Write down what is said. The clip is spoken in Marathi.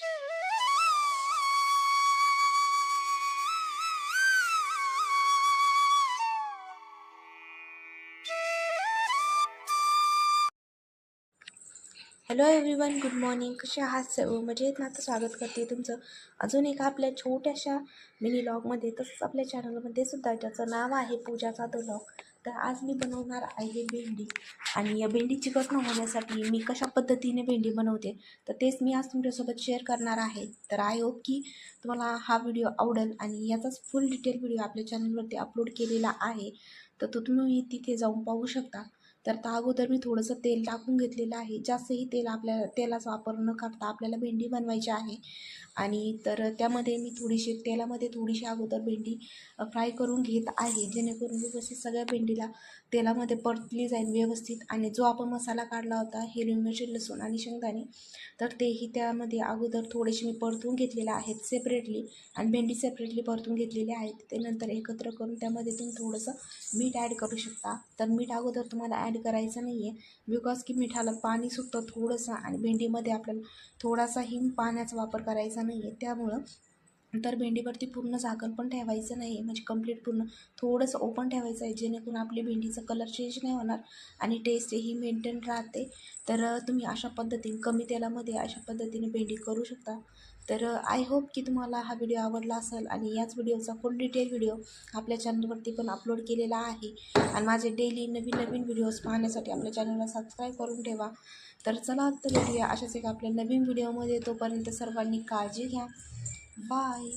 Hello everyone, good morning. कसे आहात सर्व? मजेत ना? तर स्वागत करते तुमचं अजून एका आपल्या छोट्याशा मिनी लॉगमध्ये, तसंच आपल्या चॅनलमध्ये सुद्धा, ज्याचं नाव आहे पूजाचा द लॉग. तर आज मी बनवणार आहे भेंडी. आणि या भेंडीची चिकन होण्यासाठी मी कशा पद्धतीने भेंडी बनवते तर तेच मी आज तुमच्यासोबत शेअर करणार आहे. तर आय होप की तुम्हाला हा व्हिडिओ आवडेल. आणि याचाच फुल डिटेल व्हिडिओ आपल्या चॅनलवरती अपलोड केलेला आहे, तर तो तुम्ही तिथे जाऊन पाहू शकता. तर त्या अगोदर मी थोडंसं तेल टाकून घेतलेलं आहे. जास्तही तेलाचा वापर न करता आपल्याला भेंडी बनवायची आहे. आणि तर त्यामध्ये मी तेलामध्ये थोडीशी अगोदर भेंडी फ्राय करून घेत आहे, जेणेकरून व्यवस्थित सगळ्या भेंडीला तेलामध्ये परतली जाईल व्यवस्थित. आणि जो आपण मसाला काढला होता, हिरवी मिरची, लसूण आणि शेंगदाणे, तर तेही त्यामध्ये अगोदर थोडेसे मी परतून घेतलेले आहेत सेपरेटली, आणि भेंडी सेपरेटली परतून घेतलेली आहेत. ते नंतर एकत्र करून त्यामध्ये तुम्ही थोडंसं मीठ ॲड करू शकता. तर मीठ अगोदर तुम्हाला ॲड करायचं नाही आहे, बिकॉज की मिठाला पाणी सुटतं थोडंसं, आणि भेंडीमध्ये आपल्याला थोडासा हिंग पाण्याचा वापर करायचा नाही आहे. त्यामुळं तर भेंडीवरती पूर्ण झाकण पण ठेवायचं नाही आहे, म्हणजे कंप्लीट पूर्ण थोडंसं ओपन ठेवायचं आहे, जेणेकरून आपली भेंडीचा कलर चेंज नाही होणार आणि टेस्टही मेंटेन राहते. तर तुम्ही अशा पद्धतीने कमी तेलामध्ये अशा पद्धतीने भेंडी करू शकता. तर आय होप की तुम्हाला हा व्हिडिओ आवडला असेल. आणि याच व्हिडिओचा फुल डिटेल व्हिडिओ आपल्या चॅनलवरती पण अपलोड केलेला आहे. आणि माझे डेली नवीन नवीन व्हिडिओज पाहण्यासाठी आपल्या चॅनलला सबस्क्राईब करून ठेवा. तर चला तर भेटूया अशाच एक आपल्या नवीन व्हिडिओमध्ये. तोपर्यंत सर्वांनी काळजी घ्या. बाय.